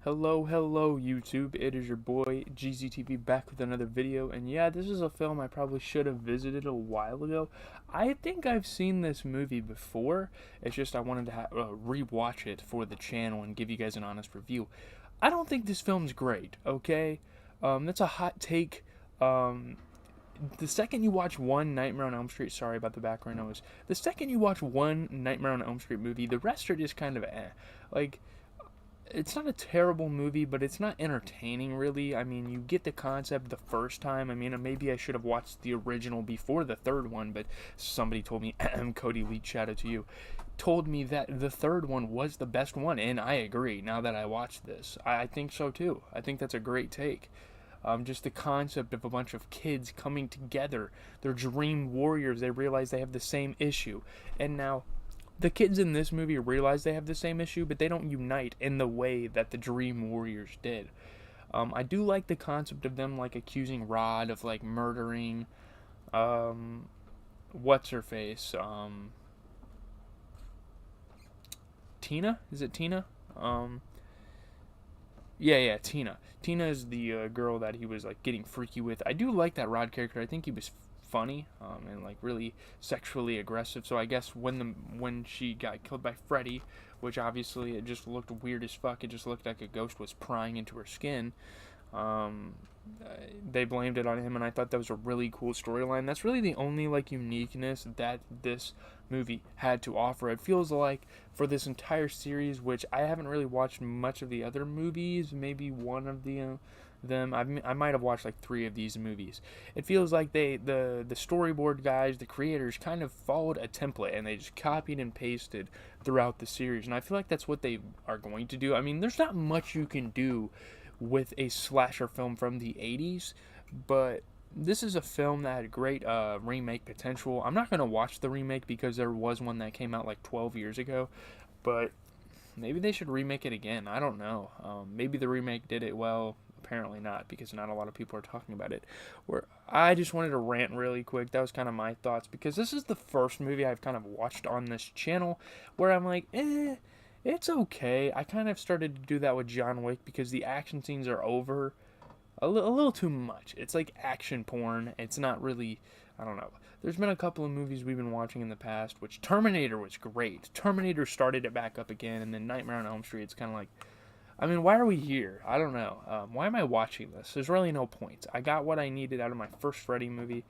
Hello, YouTube. It is your boy GZTV back with another video. And yeah, this is a film I probably should have visited a while ago. I think I've seen this movie before. It's just I wanted to rewatch it for the channel and give you guys an honest review. I don't think this film's great. Okay, that's a hot take. Um, the second you watch one Nightmare on Elm Street, sorry about the background noise. The second you watch one Nightmare on Elm Street movie, the rest are just kind of like it's not a terrible movie, but it's not entertaining, really. I mean, you get the concept the first time. I mean, maybe I should have watched the original before the third one, but somebody told me, Cody Leach, shout out to you, told me that the third one was the best one, and I agree now that I watched this. I think so too. I think that's a great take. Just the concept of a bunch of kids coming together. They're dream warriors. They realize they have the same issue. And now the kids in this movie realize they have the same issue, but they don't unite in the way that the Dream Warriors did. I do like the concept of them like accusing Rod of like murdering, what's her face, Tina? Is it Tina? Yeah, Tina. Tina is the girl that he was like getting freaky with. I do like that Rod character. I think he was funny and like really sexually aggressive. So I guess when she got killed by Freddy, which obviously it just looked weird as fuck. It just looked like a ghost was prying into her skin. Um, they blamed it on him, and I thought that was a really cool storyline. That's really the only like uniqueness that this movie had to offer. It feels like for this entire series, which I haven't really watched much of the other movies, maybe one of them. I might have watched like 3 of these movies. It feels like the storyboard guys, the creators, kind of followed a template and they just copied and pasted throughout the series. And I feel like that's what they are going to do. I mean, there's not much you can do with a slasher film from the 80s, but this is a film that had great remake potential. I'm not going to watch the remake because there was one that came out like 12 years ago, but maybe they should remake it again. I don't know. Maybe the remake did it well. Apparently not, because not a lot of people are talking about it. Where I just wanted to rant really quick. That was kind of my thoughts, because this is the first movie I've kind of watched on this channel where I'm like, it's okay. I kind of started to do that with John Wick because the action scenes are over a little too much. It's like action porn. It's not really, I don't know. There's been a couple of movies we've been watching in the past, which Terminator was great. Terminator started it back up again, and then Nightmare on Elm Street, it's kind of like, I mean, why are we here? I don't know. Why am I watching this? There's really no point. I got what I needed out of my first Freddy movie.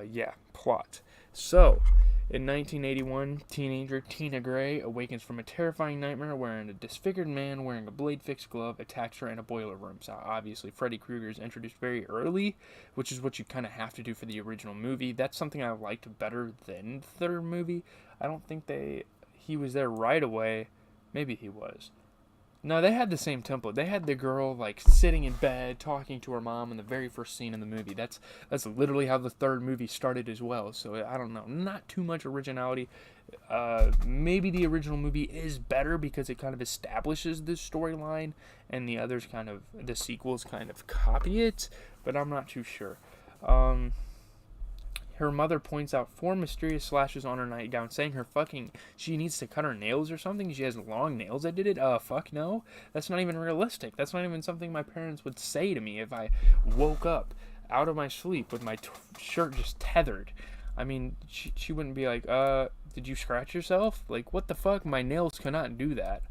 Yeah, plot. So, in 1981, teenager Tina Gray awakens from a terrifying nightmare wherein a disfigured man wearing a blade-fixed glove attacks her in a boiler room. So obviously, Freddy Krueger is introduced very early, which is what you kind of have to do for the original movie. That's something I liked better than the third movie. I don't think he was there right away. Maybe he was. No, they had the same template. They had the girl like sitting in bed talking to her mom in the very first scene in the movie. That's literally how the third movie started as well. So I don't know, not too much originality. Maybe the original movie is better because it kind of establishes this storyline, and the others the sequels kind of copy it. But I'm not too sure. Her mother points out 4 mysterious slashes on her nightgown, saying she needs to cut her nails or something. She has long nails that did it. Fuck no. That's not even realistic. That's not even something my parents would say to me if I woke up out of my sleep with my shirt just tethered. I mean, she wouldn't be like, did you scratch yourself? Like, what the fuck? My nails cannot do that.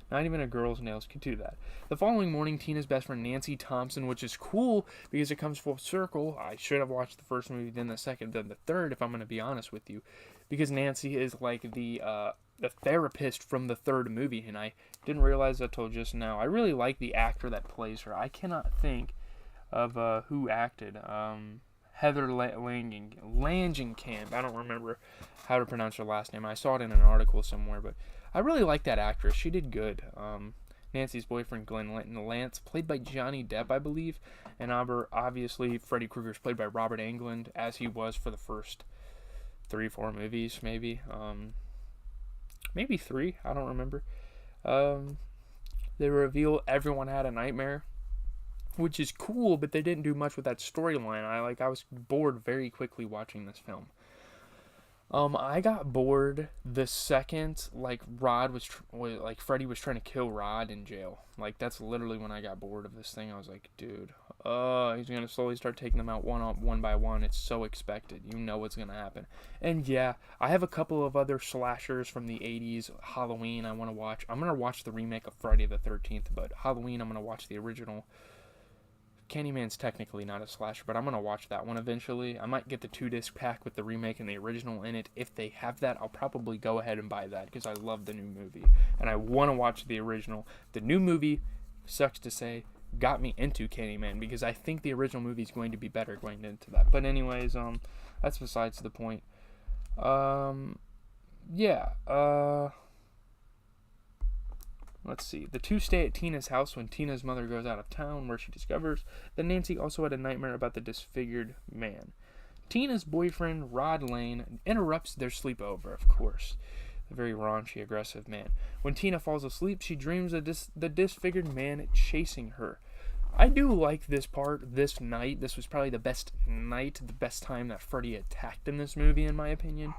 Not even a girl's nails could do that. The following morning, Tina's best friend Nancy Thompson, which is cool because it comes full circle. I should have watched the first movie, then the second, then the third, if I'm going to be honest with you. Because Nancy is like the therapist from the third movie, and I didn't realize that till just now. I really like the actor that plays her. I cannot think of who acted. Heather Langenkamp. I don't remember how to pronounce her last name. I saw it in an article somewhere, but I really like that actress. She did good. Nancy's boyfriend, Glenn Lance, played by Johnny Depp, I believe. And obviously, Freddy Krueger is played by Robert Englund, as he was for the first 3-4 movies, maybe. Maybe 3. I don't remember. They reveal everyone had a nightmare, which is cool, but they didn't do much with that storyline. I was bored very quickly watching this film. I got bored the second like like Freddy was trying to kill Rod in jail. Like that's literally when I got bored of this thing. I was like, dude, he's gonna slowly start taking them out one by one. It's so expected. You know what's gonna happen. And yeah, I have a couple of other slashers from the '80s. Halloween, I want to watch. I'm gonna watch the remake of Friday the 13th, but Halloween, I'm gonna watch the original. Candyman's technically not a slasher, but I'm going to watch that one eventually. I might get the 2-disc pack with the remake and the original in it. If they have that, I'll probably go ahead and buy that because I love the new movie. And I want to watch the original. The new movie, sucks to say, got me into Candyman because I think the original movie is going to be better going into that. But anyways, that's besides the point. Yeah, let's see. The two stay at Tina's house when Tina's mother goes out of town, where she discovers that Nancy also had a nightmare about the disfigured man. Tina's boyfriend, Rod Lane, interrupts their sleepover, of course. The very raunchy, aggressive man. When Tina falls asleep, she dreams of the disfigured man chasing her. I do like this part, this night. This was probably the best night, the best time that Freddy attacked in this movie, in my opinion.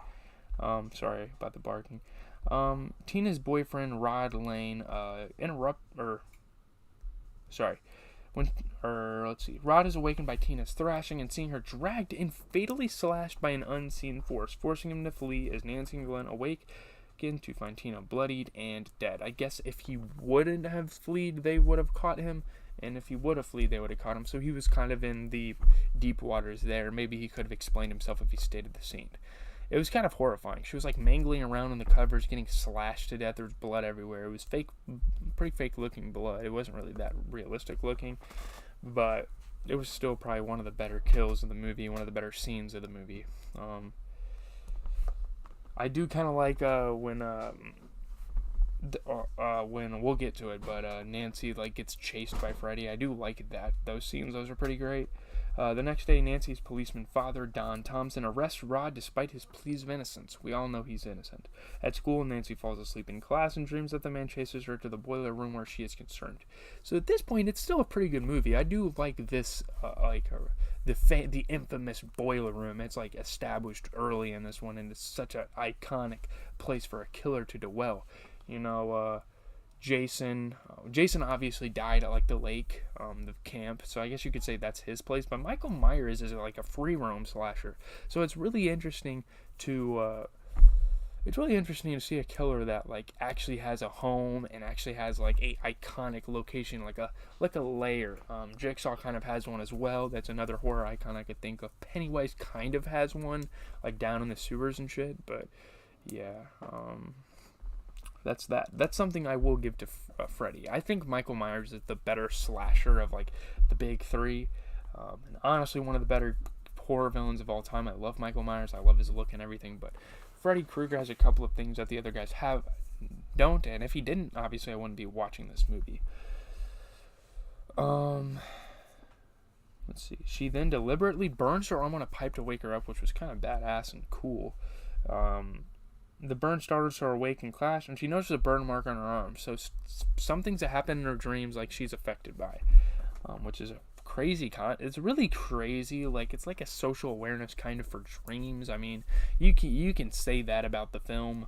Sorry about the barking. Tina's boyfriend, Rod Lane, Rod is awakened by Tina's thrashing and seeing her dragged and fatally slashed by an unseen force, forcing him to flee as Nancy and Glenn awaken to find Tina bloodied and dead. I guess if he wouldn't have fled, they would have caught him, and if he would have fled, they would have caught him, so he was kind of in the deep waters there. Maybe he could have explained himself if he stayed at the scene. It was kind of horrifying. She was like mangling around in the covers, getting slashed to death. There was blood everywhere. It was fake, pretty fake looking blood. It wasn't really that realistic looking, but it was still probably one of the better kills of the movie, one of the better scenes of the movie. I do kind of like when we'll get to it, but Nancy like gets chased by Freddy. I do like that. Those scenes, those are pretty great. The next day, Nancy's policeman father, Don Thompson, arrests Rod despite his pleas of innocence. We all know he's innocent. At school, Nancy falls asleep in class and dreams that the man chases her to the boiler room where she is concerned. So at this point, it's still a pretty good movie. I do like this, the infamous boiler room. It's like established early in this one, and it's such an iconic place for a killer to dwell. You know, Jason obviously died at like the lake, the camp, so I guess you could say that's his place. But Michael Myers is like a free roam slasher, so it's really interesting to see a killer that like actually has a home and actually has like a iconic location, like a lair. Jigsaw kind of has one as well. That's another horror icon I could think of. Pennywise kind of has one, like down in the sewers and shit. But yeah, That's something I will give to Freddy. I think Michael Myers is the better slasher of like the big three, and honestly one of the better horror villains of all time. I love Michael Myers. I love his look and everything, but Freddy Krueger has a couple of things that the other guys don't, and if he didn't, obviously I wouldn't be watching this movie. Let's see. She then deliberately burns her arm on a pipe to wake her up, which was kind of badass and cool. The burn startles her awake in class, and she notices a burn mark on her arm. So some things that happen in her dreams, like she's affected by, which is a crazy it's really crazy. Like it's like a social awareness kind of for dreams. I mean, you can say that about the film.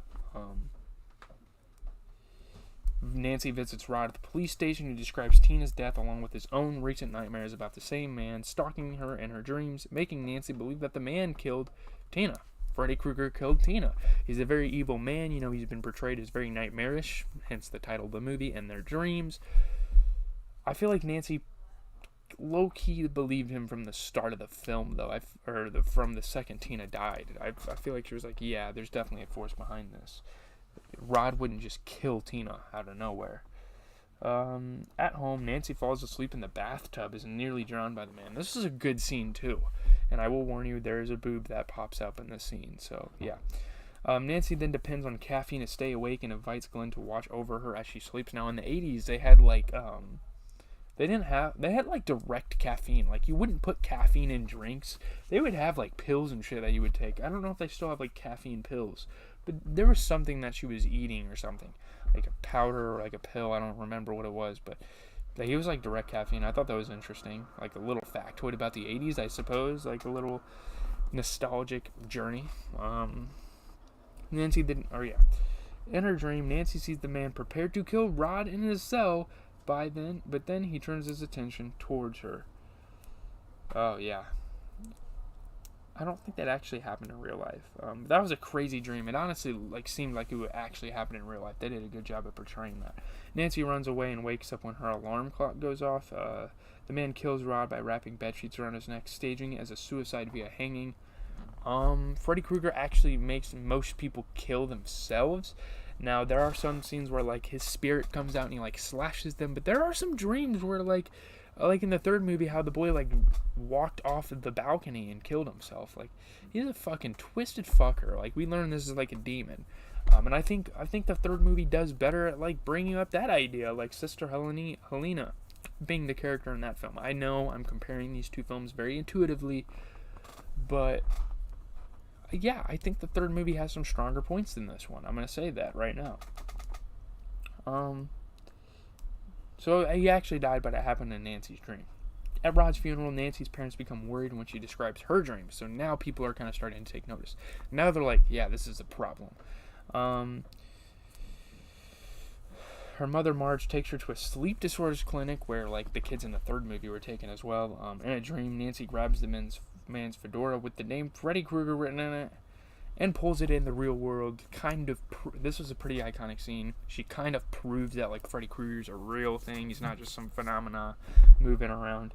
Nancy visits Rod at the police station, who describes Tina's death along with his own recent nightmares about the same man stalking her in her dreams, making Nancy believe that the man killed Tina. Freddy Krueger killed Tina. He's a very evil man. You know, he's been portrayed as very nightmarish, hence the title of the movie, and their dreams. I feel like Nancy low-key believed him from the start of the film, though. From the second Tina died. I feel like she was like, yeah, there's definitely a force behind this. Rod wouldn't just kill Tina out of nowhere. At home, Nancy falls asleep in the bathtub, is nearly drowned by the man. This is a good scene, too. And I will warn you, there is a boob that pops up in this scene. So, yeah. Nancy then depends on caffeine to stay awake and invites Glenn to watch over her as she sleeps. Now, in the 80s, they had, like, they had, like, direct caffeine. Like, you wouldn't put caffeine in drinks. They would have, like, pills and shit that you would take. I don't know if they still have, like, caffeine pills. But there was something that she was eating or something. Like a powder or, like, a pill. I don't remember what it was, but it was like direct caffeine. I thought that was interesting. Like a little factoid about the 80s, I suppose. Like a little nostalgic journey. Nancy didn't, or yeah. In her dream, Nancy sees the man prepared to kill Rod in his cell but then he turns his attention towards her. Oh, yeah. I don't think that actually happened in real life. That was a crazy dream. It honestly seemed like it would actually happen in real life. They did a good job of portraying that. Nancy runs away and wakes up when her alarm clock goes off. The man kills Rod by wrapping bedsheets around his neck, staging it as a suicide via hanging. Freddy Krueger actually makes most people kill themselves. Now, there are some scenes where, his spirit comes out and he, slashes them. But there are some dreams where, like in the third movie, how the boy, walked off of the balcony and killed himself. He's a fucking twisted fucker. We learn this is, a demon. And I think the third movie does better at, bringing up that idea. Sister Helena being the character in that film. I know I'm comparing these two films very intuitively. But yeah, I think the third movie has some stronger points than this one. I'm going to say that right now. So he actually died, but it happened in Nancy's dream. At Rod's funeral, Nancy's parents become worried when she describes her dreams. So now people are kind of starting to take notice. Now they're like, yeah, this is a problem. Her mother, Marge, takes her to a sleep disorders clinic where, the kids in the third movie were taken as well. In a dream, Nancy grabs the man's fedora with the name Freddy Krueger written in it and pulls it in the real world. This was a pretty iconic scene. She kind of proves that Freddy Krueger's a real thing. He's not just some phenomena moving around.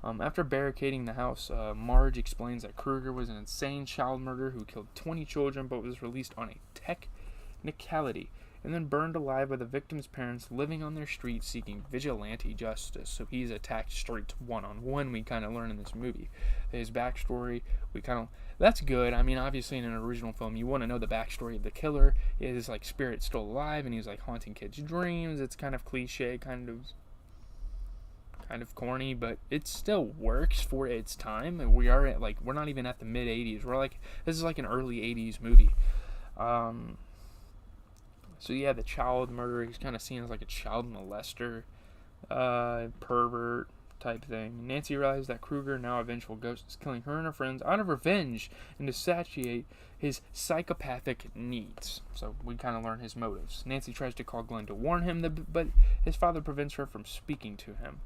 After barricading the house, Marge explains that Krueger was an insane child murderer who killed 20 children but was released on a technicality and then burned alive by the victims' parents living on their street seeking vigilante justice. So he's attacked streets one-on-one, we kind of learn in this movie. His backstory, that's good. I mean, obviously in an original film, you want to know the backstory of the killer. His, spirit's still alive, and he's, haunting kids' dreams. It's kind of cliche, kind of corny, but it still works for its time. And we are at, we're not even at the mid-'80s. This is, an early 80s movie. So yeah, the child murderer, he's kind of seen as a child molester, pervert type thing. Nancy realizes that Krueger, now a vengeful ghost, is killing her and her friends out of revenge and to satiate his psychopathic needs. So we kind of learn his motives. Nancy tries to call Glenn to warn him, but his father prevents her from speaking to him.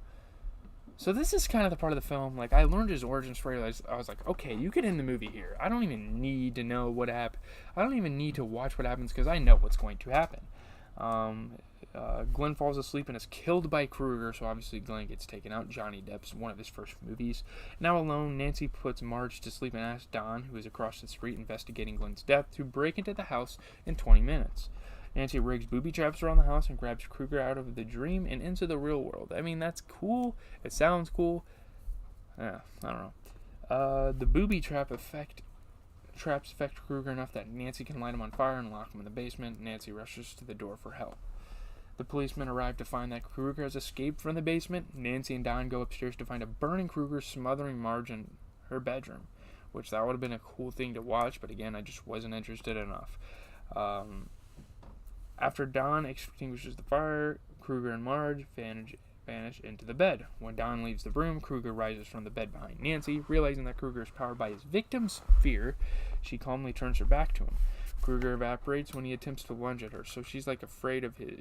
So this is kind of the part of the film, I learned his origin story. I was like, okay, you could end the movie here. I don't even need to know what happened. I don't even need to watch what happens because I know what's going to happen. Glenn falls asleep and is killed by Krueger, so obviously Glenn gets taken out. Johnny Depp's one of his first movies. Now alone, Nancy puts Marge to sleep and asks Don, who is across the street investigating Glenn's death, to break into the house in 20 minutes. Nancy rigs booby traps around the house and grabs Krueger out of the dream and into the real world. I mean, that's cool. It sounds cool. I don't know. The booby traps affect Krueger enough that Nancy can light him on fire and lock him in the basement. Nancy rushes to the door for help. The policemen arrive to find that Krueger has escaped from the basement. Nancy and Don go upstairs to find a burning Krueger smothering Marge in her bedroom, which that would have been a cool thing to watch, but again, I just wasn't interested enough. After Don extinguishes the fire, Krueger and Marge vanish into the bed. When Don leaves the room, Krueger rises from the bed behind Nancy. Realizing that Krueger is powered by his victim's fear, she calmly turns her back to him. Krueger evaporates when he attempts to lunge at her, so she's afraid of his...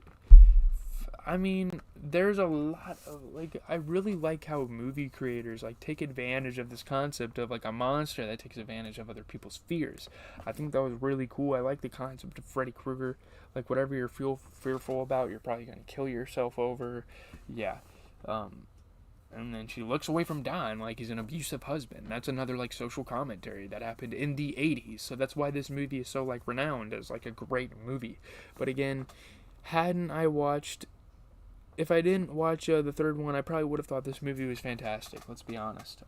I mean, there's a lot of, I really like how movie creators, take advantage of this concept of, a monster that takes advantage of other people's fears. I think that was really cool. I like the concept of Freddy Krueger. Whatever you're fearful about, you're probably going to kill yourself over. Yeah. And then she looks away from Don like he's an abusive husband. That's another, social commentary that happened in the 80s. So that's why this movie is so, renowned as, a great movie. But again, if I didn't watch the third one, I probably would have thought this movie was fantastic. Let's be honest.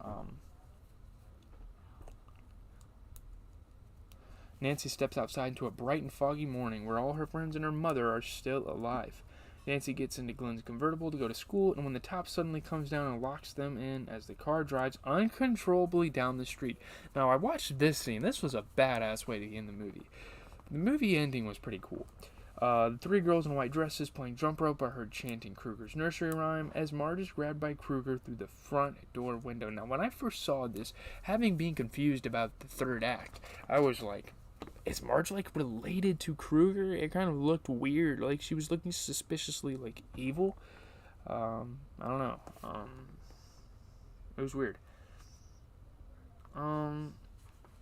Nancy steps outside into a bright and foggy morning where all her friends and her mother are still alive. Nancy gets into Glenn's convertible to go to school, and when the top suddenly comes down and locks them in as the car drives uncontrollably down the street. Now, I watched this scene. This was a badass way to end the movie. The movie ending was pretty cool. The three girls in white dresses playing jump rope are heard chanting Krueger's nursery rhyme as Marge is grabbed by Krueger through the front door window. Now, when I first saw this, having been confused about the third act, I was like, is Marge like related to Kruger? It kind of looked weird. Like she was looking suspiciously like evil. I don't know. It was weird.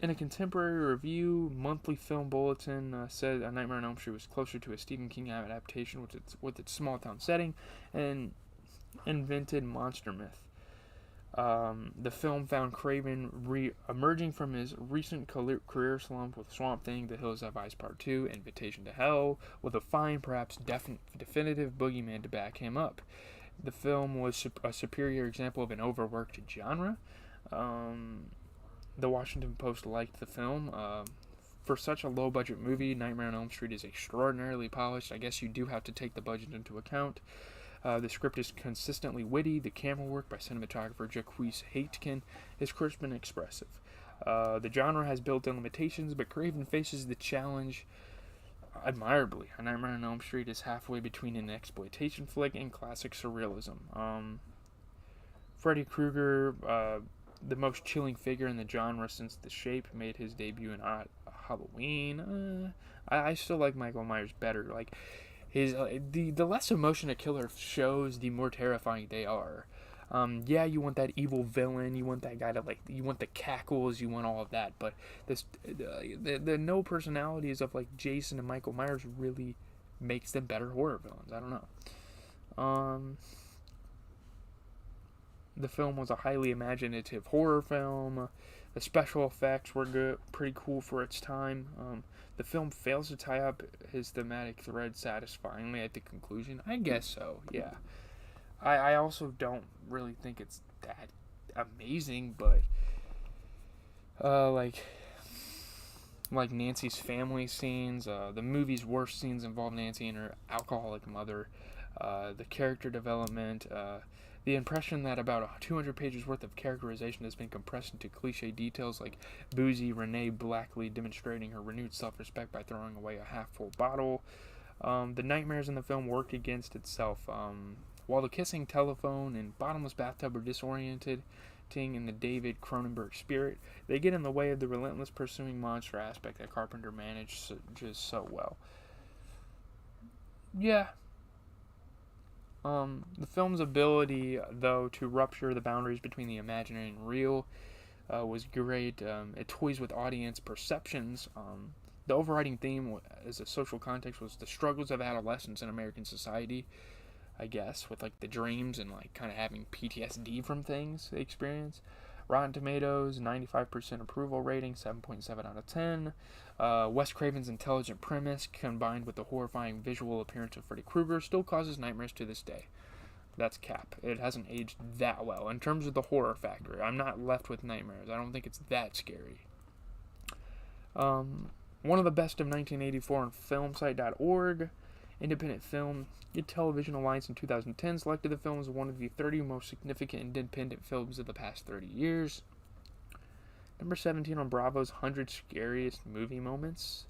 In a contemporary review, Monthly Film Bulletin said A Nightmare on Elm Street was closer to a Stephen King adaptation with its small town setting and invented monster myth. The film found Craven emerging from his recent career slump with Swamp Thing, The Hills Have Eyes Part 2, Invitation to Hell, with a fine, perhaps definitive boogeyman to back him up. The film was a superior example of an overworked genre. The Washington Post liked the film. For such a low-budget movie, Nightmare on Elm Street is extraordinarily polished. I guess you do have to take the budget into account. The script is consistently witty. The camera work by cinematographer Jacques Haitkin is crisp and expressive. The genre has built-in limitations, but Craven faces the challenge admirably. A Nightmare on Elm Street is halfway between an exploitation flick and classic surrealism. Freddy Krueger, the most chilling figure in the genre since The Shape, made his debut in Halloween. I still like Michael Myers better. Like his the less emotion a killer shows, the more terrifying they are. Yeah, you want that evil villain, you want that guy to like, you want the cackles, you want all of that, but the no personalities of like Jason and Michael Myers really makes them better horror villains. I don't know. The film was a highly imaginative horror film. The special effects were good, pretty cool for its time. The film fails to tie up his thematic thread satisfyingly at the conclusion. I guess so, yeah. I also don't really think it's that amazing, but like Nancy's family scenes, the movie's worst scenes involve Nancy and her alcoholic mother. The character development, the impression that about 200 pages worth of characterization has been compressed into cliche details like boozy Renee Blackley demonstrating her renewed self-respect by throwing away a half-full bottle. The nightmares in the film work against itself. While the kissing telephone and bottomless bathtub are disorienting in the David Cronenberg spirit, they get in the way of the relentless pursuing monster aspect that Carpenter managed just so well. Yeah. The film's ability, though, to rupture the boundaries between the imaginary and real was great. It toys with audience perceptions. The overriding theme as a social context was the struggles of adolescence in American society, I guess, with like the dreams and like kind of having PTSD from things they experience. Rotten Tomatoes, 95% approval rating, 7.7 out of 10. Wes Craven's intelligent premise, combined with the horrifying visual appearance of Freddy Krueger, still causes nightmares to this day. That's cap. It hasn't aged that well. In terms of the horror factor, I'm not left with nightmares. I don't think it's that scary. One of the best of 1984 on filmsite.org. Independent Film Television Alliance in 2010 selected the film as one of the 30 most significant independent films of the past 30 years. Number 17 on Bravo's 100 Scariest Movie Moments.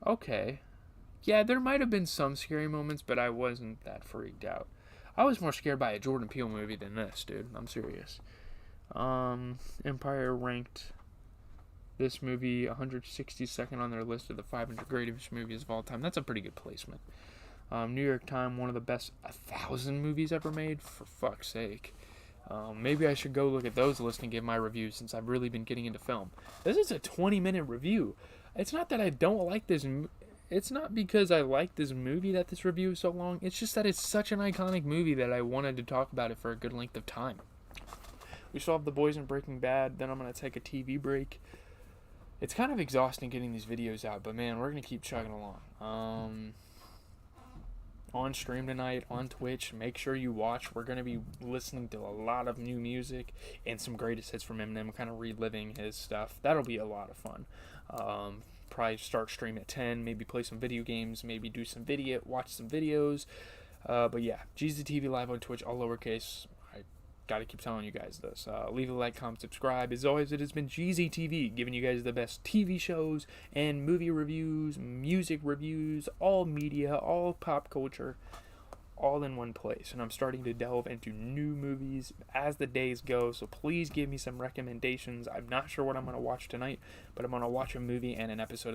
Okay. Yeah, there might have been some scary moments, but I wasn't that freaked out. I was more scared by a Jordan Peele movie than this, dude. I'm serious. Empire ranked this movie 162nd on their list of the 500 greatest movies of all time. That's a pretty good placement. New York Times, one of the best 1,000 movies ever made. For fuck's sake. Maybe I should go look at those lists and give my review since I've really been getting into film. This is a 20-minute review. It's not that I don't like this. It's not because I like this movie that this review is so long. It's just that it's such an iconic movie that I wanted to talk about it for a good length of time. We still have The Boys and Breaking Bad. Then I'm going to take a TV break. It's kind of exhausting getting these videos out, but man, we're going to keep chugging along. On stream tonight, on Twitch, make sure you watch. We're going to be listening to a lot of new music and some greatest hits from Eminem, kind of reliving his stuff. That'll be a lot of fun. Probably start stream at 10, maybe play some video games, maybe do some video, watch some videos. But yeah, Jeezy TV live on Twitch, all lowercase. Gotta keep telling you guys this. Leave a like, comment, subscribe. As always, it has been Jeezy TV, giving you guys the best TV shows and movie reviews, music reviews, all media, all pop culture, all in one place, and I'm starting to delve into new movies as the days go. So please give me some recommendations. I'm not sure what I'm going to watch tonight, but I'm going to watch a movie and an episode of